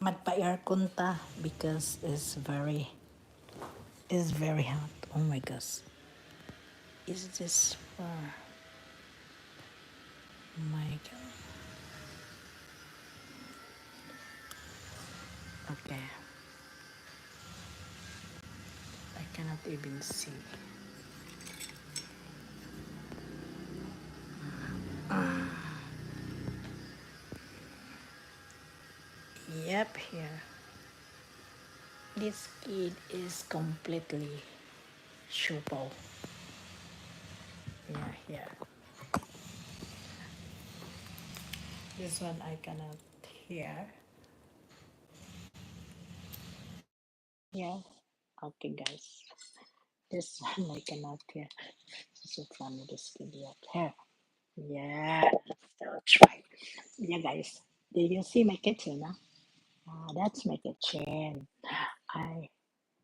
Magpa-aircon ta because it's very hot. Oh my gosh. Is this for my god? Okay. I cannot even see. Yep, here. This kid is completely shupo. Yeah, here. This one I cannot hear. Yeah. Okay, guys. This one I cannot hear. So funny, this kid up here. Yeah, that's right. Yeah, guys. Did you see my kitchen? Huh? That's my kitchen. I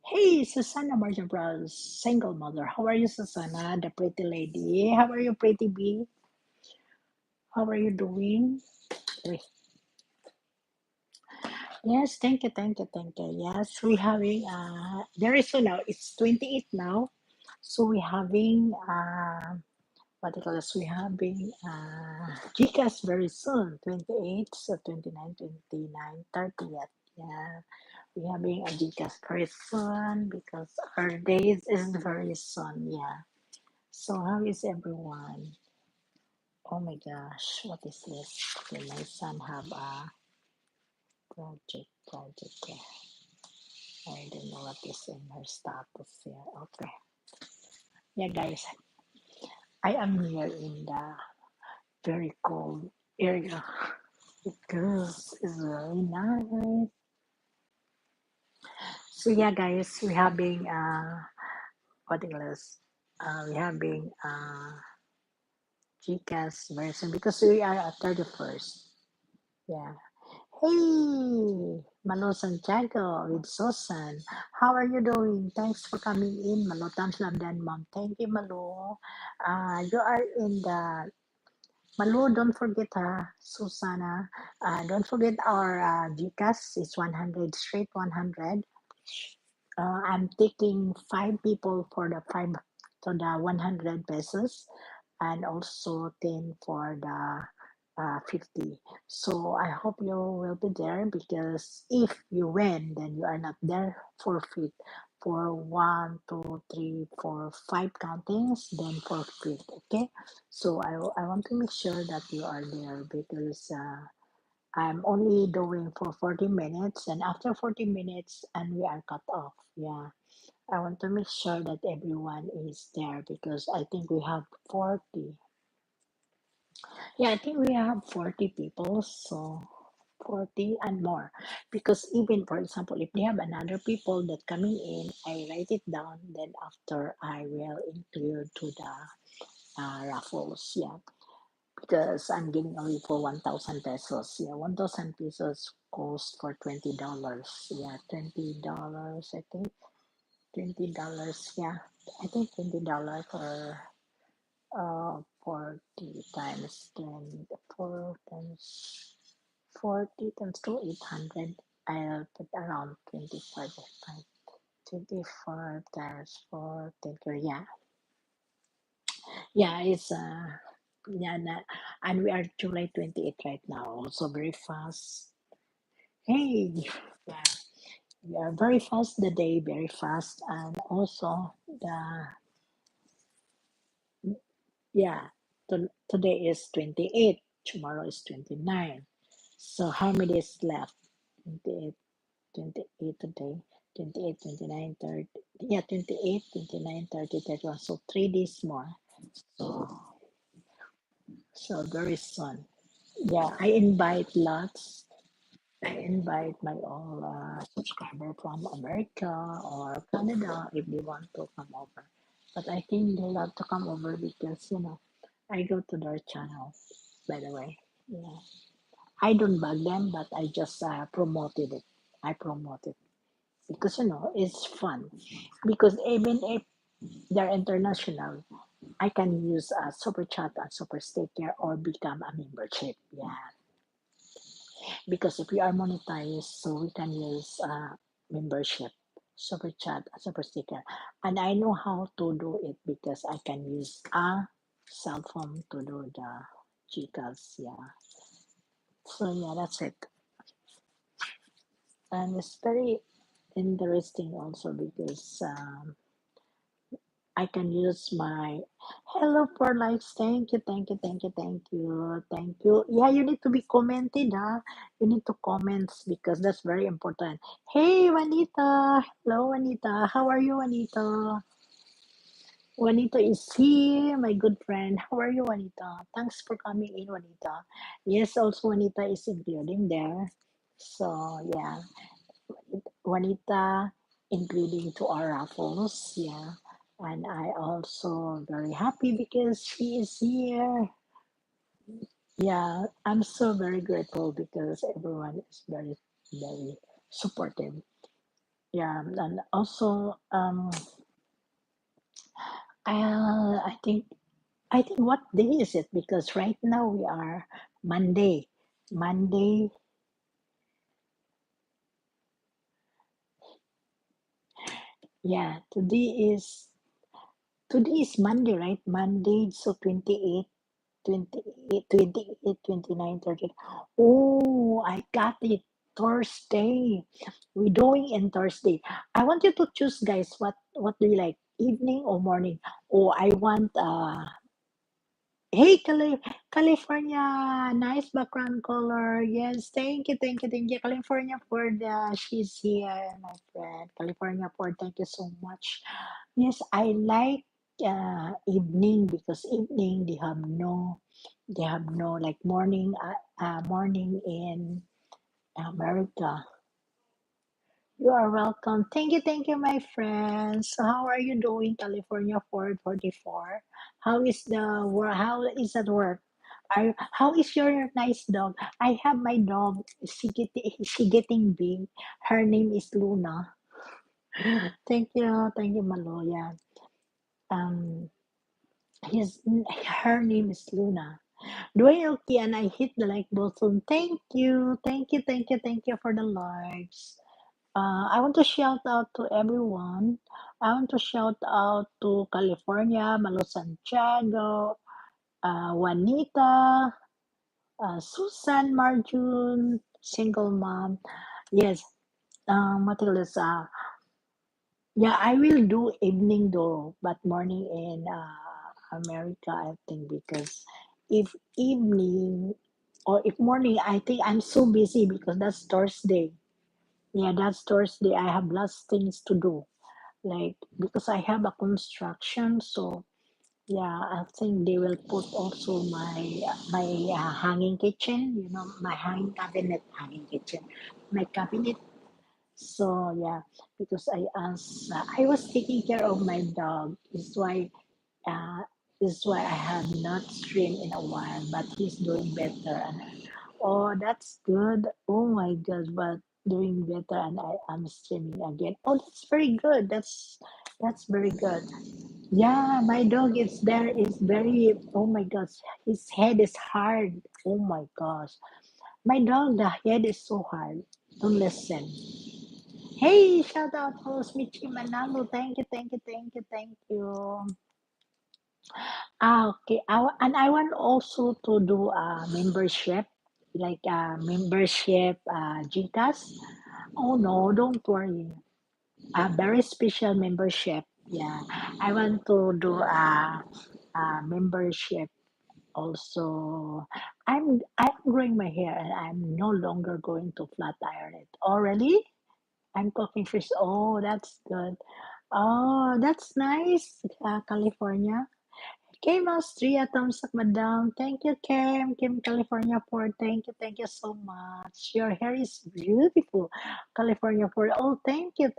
Hey, Susanna Martin Bros, single mother. How are you, Susanna, the pretty lady? How are you, pretty bee? How are you doing? Wait. Yes, thank you, thank you, thank you. Yes, we having very soon now. It's 28 now, so we having what do you call this? We having GCAS very soon. 28, so 29, 29, 30th. Yeah, we having a GCAS very soon because our days is very soon. Yeah. So how is everyone? Oh my gosh, what is this? Okay, my son have a project here. I don't know what is in her status here. Okay. Yeah, guys, I am here in the very cold area because it's very nice. So yeah, guys, we having what else? We having GCAS very soon because we are at 31st. Yeah. Hey, Malo Santiago with Susan. How are you doing? Thanks for coming in, Malo. Thumbs up then, Mom. Thank you, Malo. You are in the Malo. Don't forget, Susana. Don't forget our Gcash is 100 straight 100. I'm taking 5 people for the 100 pesos and also 10 for the 50. So I hope you will be there because if you win, then you are not there forfeit for one, two, three, four, five countings, then forfeit. Okay. So I want to make sure that you are there because I'm only doing for 40 minutes and after 40 minutes and we are cut off. Yeah. I want to make sure that everyone is there because I think we have 40. Yeah, I think we have 40 people, so 40 and more. Because even, for example, if we have another people that coming in, I write it down, then after I will include to the raffles. Yeah, because I'm giving away for 1,000 pesos. Yeah, 1,000 pesos cost for $20. Yeah, $20, I think. $20, yeah. I think $20 for 40 times 10, 4 times 40 times 2, 800. I'll put around 25, 25 times 4, take care, yeah. Yeah, it's, yeah, and we are July 28th right now, so very fast. Hey, yeah, we are very fast the day, very fast, and also the yeah, today is 28, tomorrow is 29. So how many days left? 28, 28 today, 28, 29, 30. Yeah, 28, 29, 30, 31. So 3 days more. So, so very soon. Yeah, I invite lots. I invite my all subscriber from America or Canada if they want to come over. But I think they love to come over because, I go to their channel, by the way. Yeah. I don't bug them, but I just promoted it. I promote it because, it's fun. Because even if they're international, I can use a super chat and super sticker or become a membership. Yeah. because if we are monetized, so we can use membership, super chat, super sticker, and I know how to do it because I can use a cell phone to do the Gcash. Yeah, so yeah, that's it, and it's very interesting also because I can use my hello for likes. Thank you, thank you, thank you, thank you, thank you. Yeah, you need to be commented, huh? You need to comment because that's very important. Hey, Juanita. Hello, Juanita. How are you, Juanita? Juanita is here, my good friend. How are you, Juanita? Thanks for coming in, Juanita. Yes, also Juanita is including there. So yeah, Juanita including to our raffles. Yeah. And I also very happy because she is here. Yeah, I'm so very grateful because everyone is very, very supportive. Yeah, and also I think what day is it? Because right now we are Monday. Monday, yeah, today is Monday, right? Monday, so 28. 28, 28, 29, 30. Oh, I got it. Thursday. We're doing in Thursday. I want you to choose, guys. What do you like? Evening or morning? Oh, I want hey California. Nice background color. Yes, thank you, California for the she's here, my friend. California for thank you so much. Yes, I like evening because evening they have no like morning in America. You are welcome. Thank you, my friends. So how are you doing, California 444? How is the work? How is at work? How is your nice dog? I have my dog. She getting big. Her name is Luna. Thank you, Maloya. Um, his her name is Luna. Doing okay, and I hit the like button. Thank you for the likes. I want to shout out to everyone. I want to shout out to California, Malo Santiago, Juanita, Susan Marjun, single mom. Yes, what else? Yeah, I will do evening though, but morning in America, I think, because if evening or if morning, I think I'm so busy because that's Thursday. Yeah, that's Thursday. I have lots things to do. Like because I have a construction, so yeah, I think they will put also my hanging kitchen, my hanging kitchen, my cabinet. So yeah, because I was taking care of my dog. Uh, is why I have not streamed in a while, but he's doing better. And oh, that's good. Oh my God, but doing better, and I am streaming again. Oh, that's very good. That's very good. Yeah, my dog is there. Is very. Oh my gosh, his head is hard. Oh my gosh, my dog, the head is so hard. Don't listen. Hey, shout out host Michi Manalo. Thank you, thank you, thank you, thank you. Okay. And I want also to do a membership, like a membership GCash. Oh no, don't worry. A very special membership. Yeah, I want to do a membership also. I'm growing my hair and I'm no longer going to flat iron it. Oh really? I'm cooking fish. Oh, that's good. Oh, that's nice, California. Kim Austria, thumbs up, madam. Thank you, Kim. Kim, California for thank you so much. Your hair is beautiful. California for oh, thank you.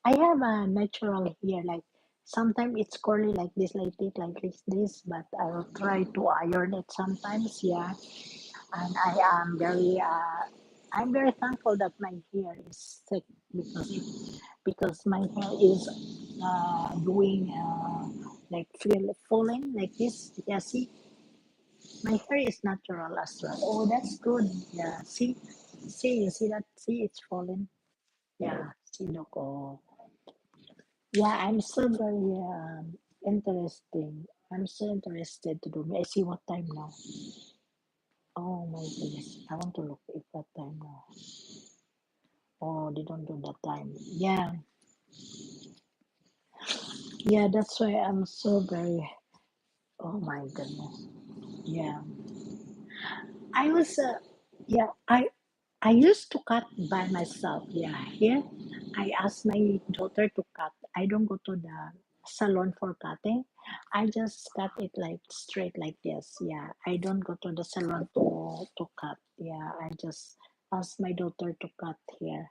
I have a natural hair, like sometimes it's curly like this, but I will try to iron it sometimes. Yeah, and I'm very thankful that my hair is thick because my hair is doing like feel falling like this. Yeah, see, My hair is natural as well. Oh, that's good. Yeah. See, you see that? See, it's falling. Yeah. See, look. Oh, yeah. I'm so very interesting. I'm so interested to do. I see what time now. Oh my goodness. I want to look at what time now. Oh, they don't do that time. Yeah. Yeah. That's why I'm so very. Oh my goodness. Yeah. I was. Yeah. I used to cut by myself. Yeah, here I asked my daughter to cut. I don't go to the salon for cutting. I just cut it like straight like this. Yeah, I don't go to the salon to cut. Yeah, I just ask my daughter to cut here.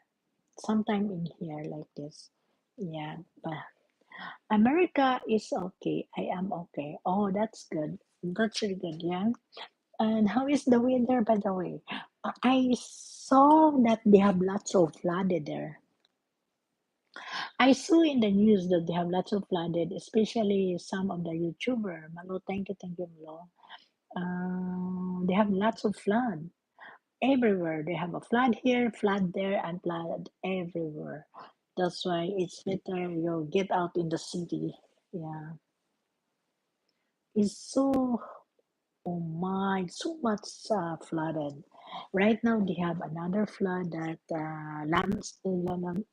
Sometime in here like this. Yeah, but America is okay. I am okay. Oh, that's good. That's really good. Yeah. And how is the weather, by the way? I saw that they have lots of flooded there. I saw in the news that they have lots of flooded, especially some of the YouTuber. Malo, thank you, Malo. They have lots of flood everywhere. They have a flood here, flood there, and flood everywhere. That's why it's better you get out in the city. Yeah, it's so. Oh my, so much flooded. Right now, they have another flood that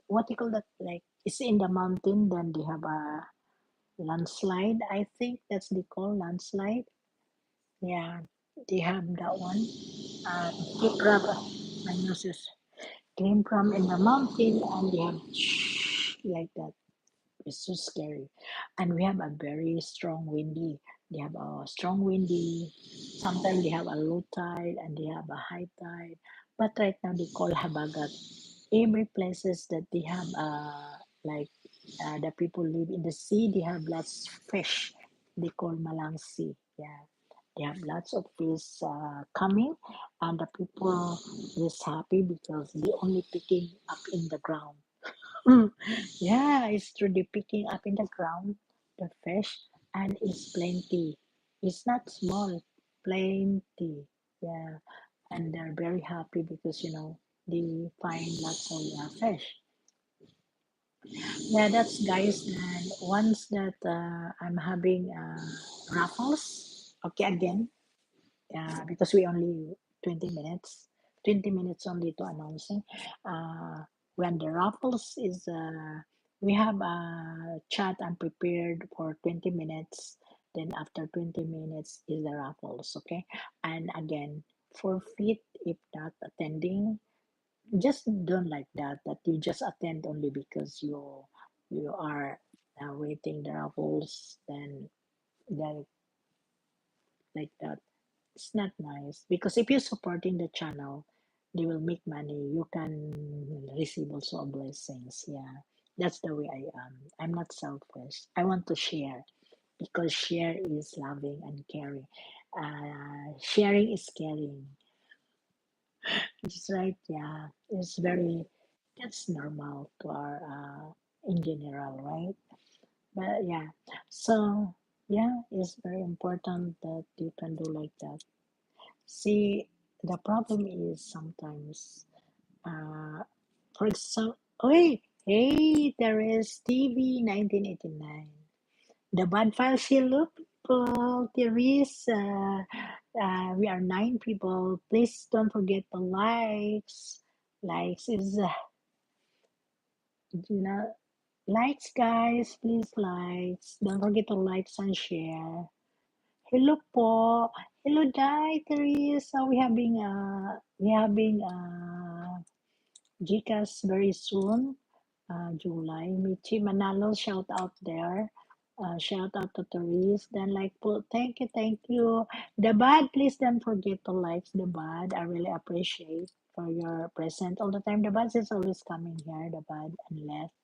what do you call that? Like, it's in the mountain, then they have a landslide. I think that's they call landslide. Yeah, they have that one. Came from, my nose is came from in the mountain, and they have like that. It's so scary. And we have a very strong windy. They have a strong windy. Sometimes they have a low tide and they have a high tide. But right now they call Habagat. Every places that they have like the people live in the sea, they have lots fish. They call Malang Sea. Yeah. They have lots of fish coming, and the people is happy because they only picking up in the ground. Mm. Yeah, it's truly picking up in the ground the fish, and it's plenty. It's not small, plenty. Yeah, and they're very happy because they find lots of fish. Yeah, that's guys. And once that I'm having raffles, okay, again, because we only 20 minutes, 20 minutes only to announcing. Uh, when the raffles is, we have a chat and prepared for 20 minutes. Then after 20 minutes is the raffles, okay? And again, forfeit if not attending. Just don't like that, that you just attend only because you are waiting the raffles, then like, like that. It's not nice because if you're supporting the channel, they will make money. You can receive also blessings. Yeah, that's the way I am. I'm not selfish. I want to share because share is loving and caring. Sharing is caring. It's right. Yeah, it's very. That's normal to our in general, right? But yeah, so yeah, it's very important that you can do like that. See, the problem is sometimes, uh, for example, oh, hey, there is TV 1989. The bad files here, look, people, there is, we are 9 people. Please don't forget the likes. Likes is, you know, likes, guys, please likes. Don't forget to likes and share. Hello po. Hello, Dai, Teresa. We having GCash very soon. July. Michi Manalo, shout out there. Shout out to Therese. Then like po, thank you. The bad, please don't forget to like the bad. I really appreciate for your present all the time. The bad is always coming here, the bad and left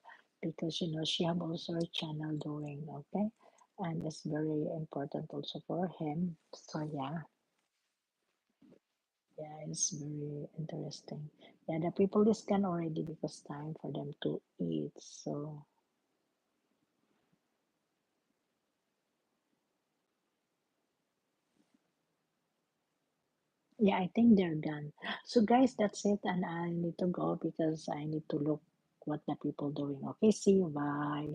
because she have also her channel doing okay, and it's very important also for him. So yeah, it's very interesting. Yeah, the people is gone already because time for them to eat. So Yeah, I think they're done. So guys, that's it, and I need to go because I need to look what the people doing. Okay, see you. Bye.